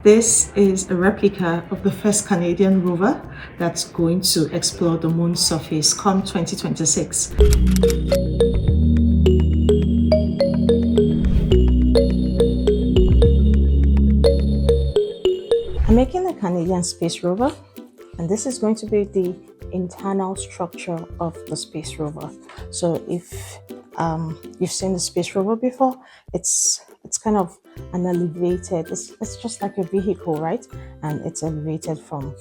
This is a replica of the first Canadian rover that's going to explore the moon's surface come 2026. I'm making a Canadian space rover, and this is going to be the internal structure of the space rover. So if you've seen the space rover before, it's kind of an elevated, it's just like a vehicle, right? And it's elevated from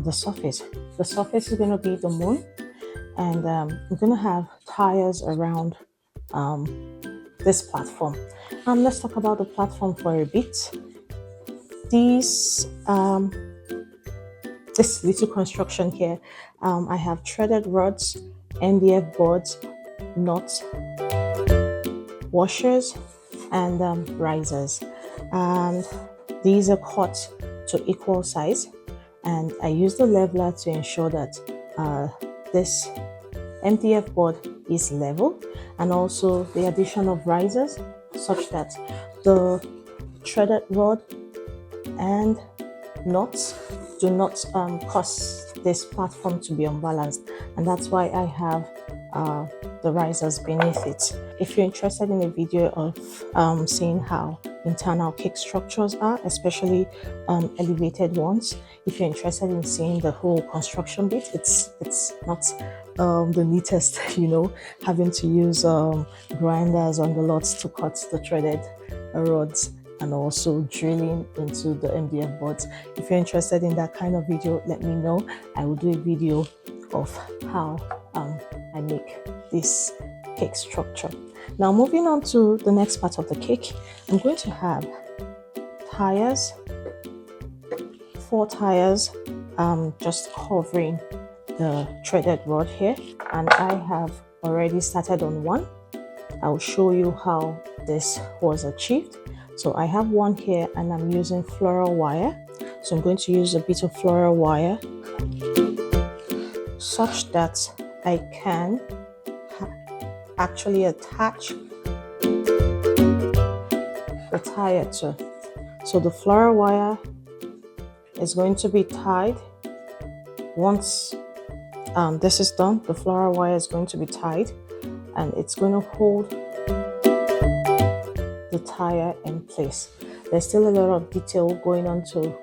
the surface. The surface is going to be the moon, and I'm going to have tires around this platform. Let's talk about the platform for a bit. This little construction here, I have threaded rods, MDF boards, nuts, washers, and risers, and these are cut to equal size, and I use the leveler to ensure that this MDF board is level, and also the addition of risers such that the threaded rod and nuts do not cause this platform to be unbalanced, and that's why I have the risers beneath it. If you're interested in a video of seeing how internal cake structures are, especially elevated ones, if you're interested in seeing the whole construction bit, it's not the neatest, having to use grinders on the lots to cut the threaded rods and also drilling into the MDF boards. If you're interested in that kind of video, let me know. I will do a video of how I make this cake structure. Now, moving on to the next part of the cake, I'm going to have tires, 4 tires, just covering the threaded rod here, and I have already started on one. I'll show you how this was achieved. So I have one here, and I'm using floral wire. So I'm going to use a bit of floral wire such that I can actually attach the tire to. So the floral wire is going to be tied. Once this is done, the floral wire is going to be tied, and it's going to hold the tire in place. There's still a lot of detail going to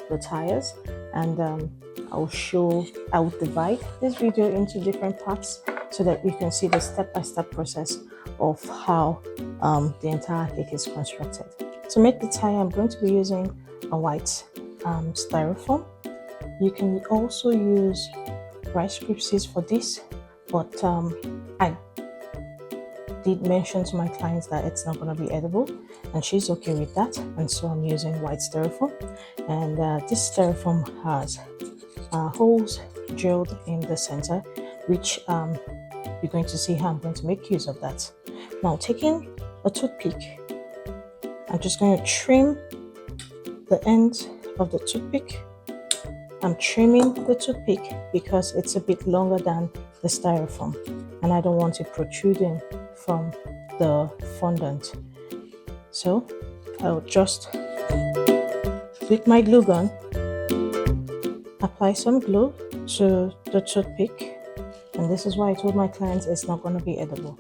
the tires, and I will divide this video into different parts so that you can see the step-by-step process of how the entire cake is constructed. To make the tire, I'm going to be using a white styrofoam. You can also use rice cream for this, but I did mention to my clients that it's not going to be edible, and she's okay with that, and so I'm using white styrofoam. And this styrofoam has holes drilled in the center, which you're going to see how I'm going to make use of that. Now, taking a toothpick, I'm just going to trim the end of the toothpick. I'm trimming the toothpick because it's a bit longer than the styrofoam, and I don't want it protruding from the fondant. So I'll just, with my glue gun, apply some glue to the toothpick, and this is why I told my clients it's not going to be edible,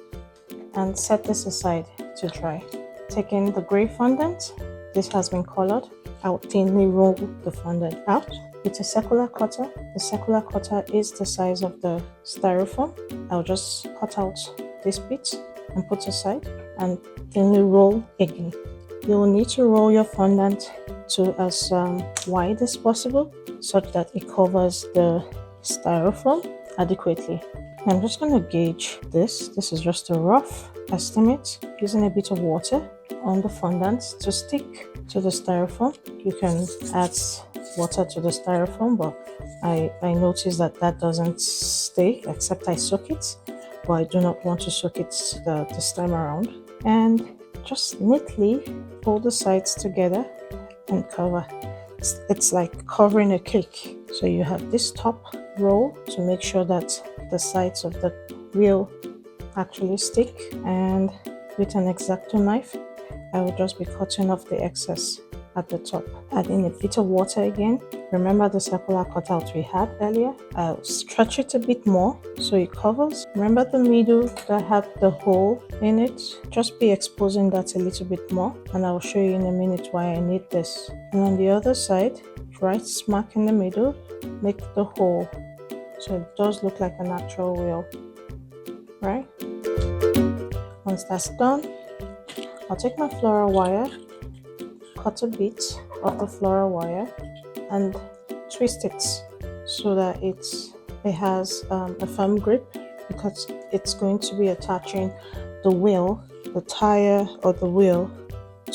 and set this aside to dry. Taking the gray fondant, this has been colored. I'll thinly roll the fondant out with a circular cutter. The circular cutter is the size of the styrofoam. I'll just cut out this bit and put aside and thinly roll again. You will need to roll your fondant to as wide as possible such that it covers the styrofoam adequately. I'm just going to gauge this. This is just a rough estimate using a bit of water on the fondant to stick to the styrofoam. You can add water to the styrofoam, but I noticed that doesn't stay except I soak it, but I do not want to soak it this time around. And just neatly pull the sides together and cover. It's like covering a cake. So you have this top roll to make sure that the sides of the wheel actually stick, and with an X-Acto knife I will just be cutting off the excess at the top. Add in a bit of water again. Remember the circular cutout we had earlier? I'll stretch it a bit more so it covers. Remember the middle that had the hole in it? Just be exposing that a little bit more, and I'll show you in a minute why I need this. And on the other side, right smack in the middle, make the hole so it does look like an actual wheel, right? Once that's done, I'll take my floral wire, cut a bit of the floral wire and twist it so that it has a firm grip, because it's going to be attaching the wheel, the tire or the wheel,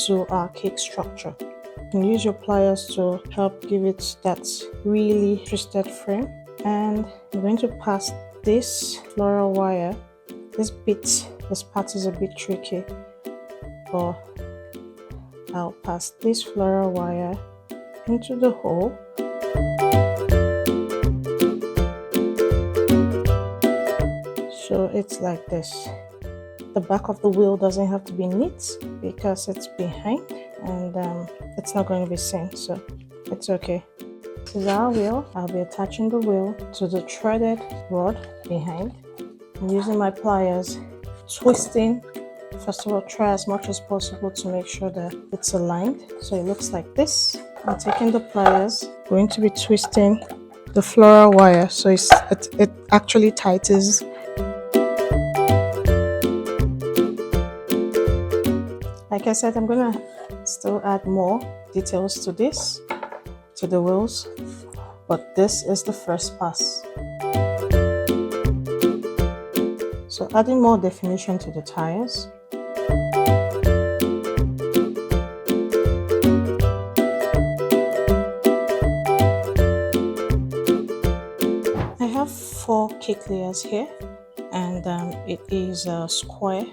to our cake structure. You can use your pliers to help give it that really twisted frame. And I'm going to pass this floral wire, this part is a bit tricky, but I'll pass this floral wire into the hole. So it's like this. The back of the wheel doesn't have to be neat because it's behind, and it's not going to be seen, so it's okay. This is our wheel. I'll be attaching the wheel to the threaded rod behind. I'm using my pliers, twisting. First of all, try as much as possible to make sure that it's aligned. So it looks like this. I'm taking the pliers, going to be twisting the floral wire so it actually tightens. Like I said, I'm gonna still add more details to this, to the wheels, but this is the first pass. So adding more definition to the tires. I have 4 cake layers here, and it is a square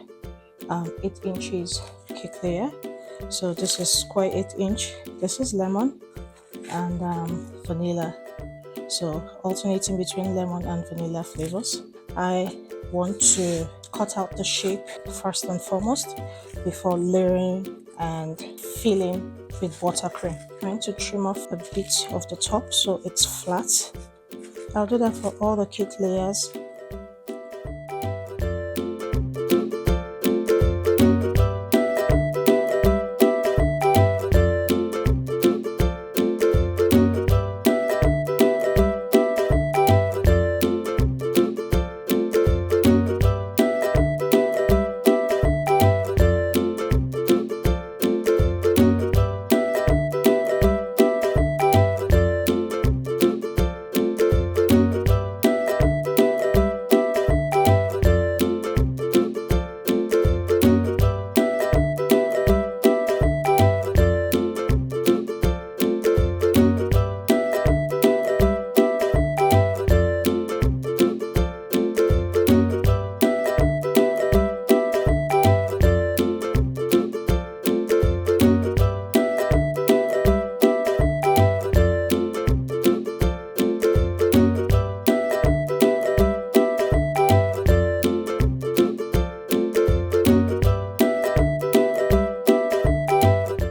8 inches cake layer. So this is square 8 inch, this is lemon and vanilla, so alternating between lemon and vanilla flavors. I want to cut out the shape first and foremost before layering and filling with buttercream. I'm trying to trim off a bit of the top so it's flat. I'll do that for all the cake layers.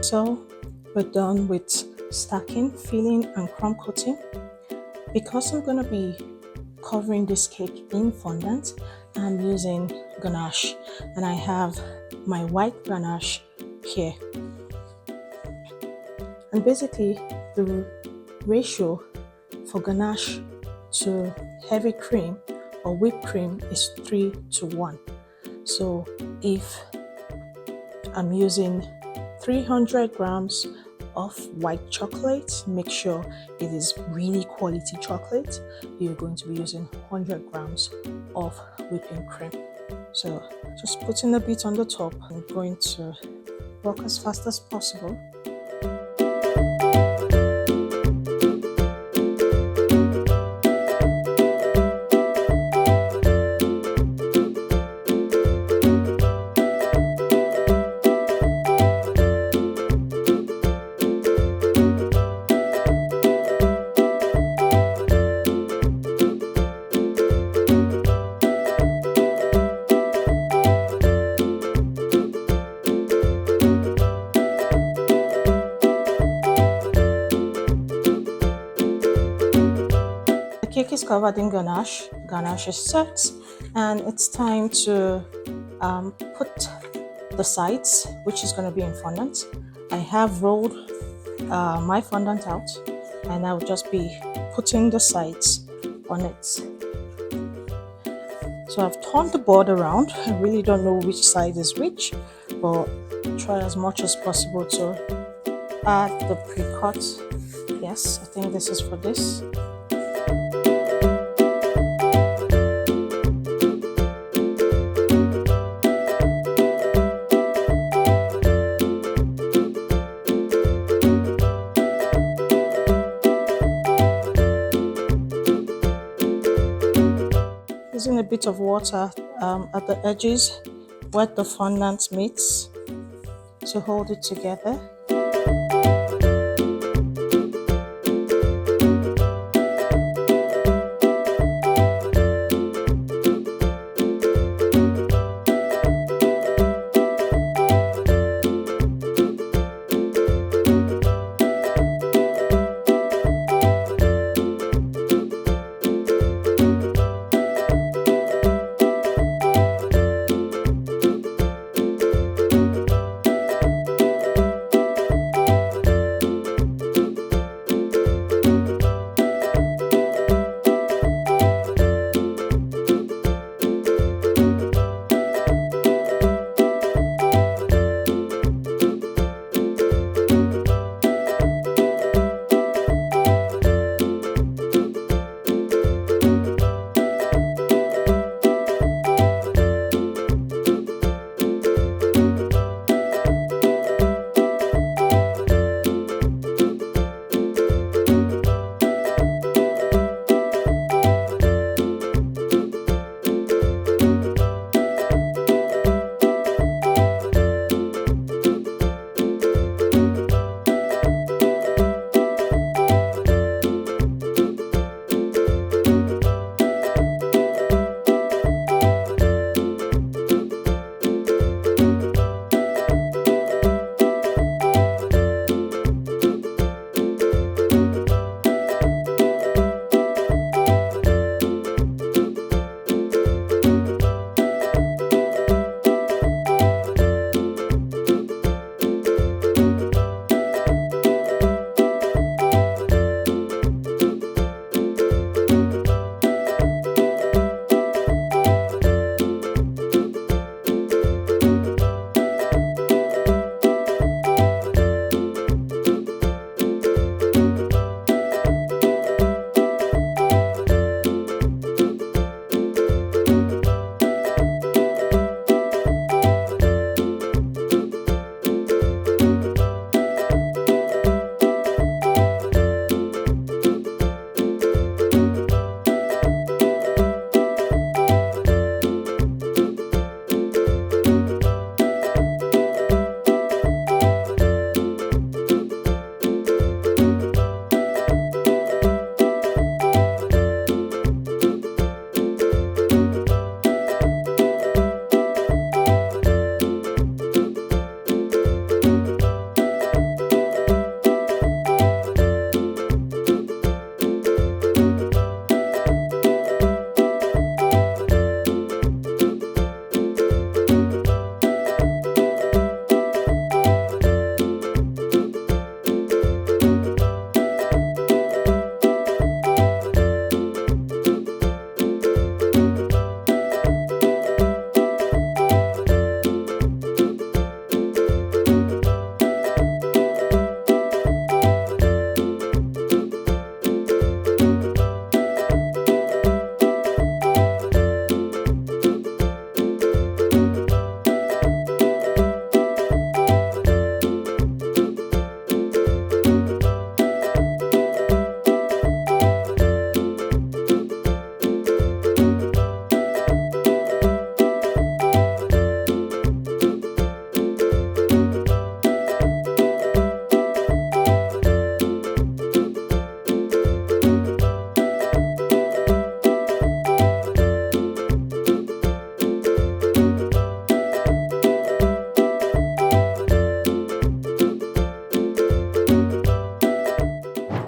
So we're done with stacking, filling and crumb coating. Because I'm going to be covering this cake in fondant, I'm using ganache, and I have my white ganache here. And basically the ratio for ganache to heavy cream or whipped cream is 3:1. So if I'm using 300 grams of white chocolate, make sure it is really quality chocolate. You're going to be using 100 grams of whipping cream. So just putting a bit on the top. I'm going to work as fast as possible. cake is covered in ganache. Ganache is set, and it's time to put the sides, which is going to be in fondant. I have rolled my fondant out, and I will just be putting the sides on it. So I've turned the board around. I really don't know which side is which, but try as much as possible to add the pre-cut. Yes, I think this is for this. Using a bit of water at the edges where the fondant meets to hold it together.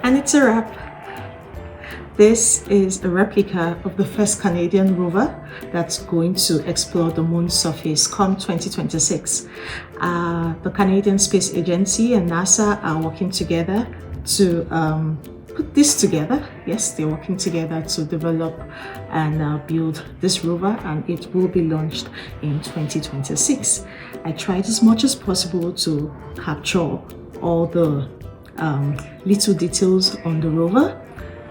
And it's a wrap. This is a replica of the first Canadian rover that's going to explore the moon's surface come 2026. The Canadian Space Agency and NASA are working together to put this together. Yes, they're working together to develop and build this rover, and it will be launched in 2026. I tried as much as possible to capture all the little details on the rover,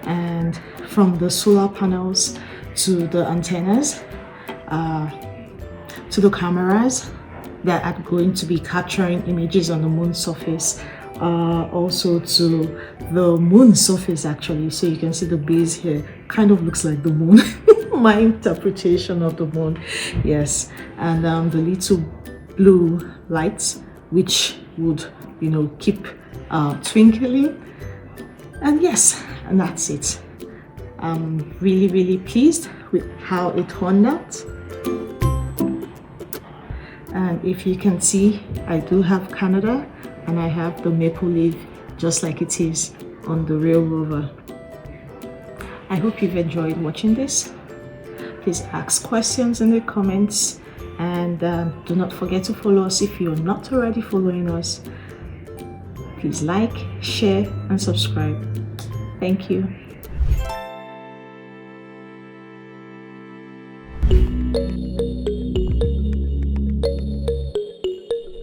and from the solar panels to the antennas to the cameras that are going to be capturing images on the moon's surface, also to the moon's surface actually. So you can see the base here kind of looks like the moon. My interpretation of the moon, yes. And the little blue lights which would, you know, keep twinkling. And yes, and that's it. I'm really pleased with how it turned out. And if you can see, I do have Canada and I have the maple leaf just like it is on the real rover. I hope you've enjoyed watching this. Please ask questions in the comments, and do not forget to follow us if you're not already following us. Please like, share and subscribe. Thank you.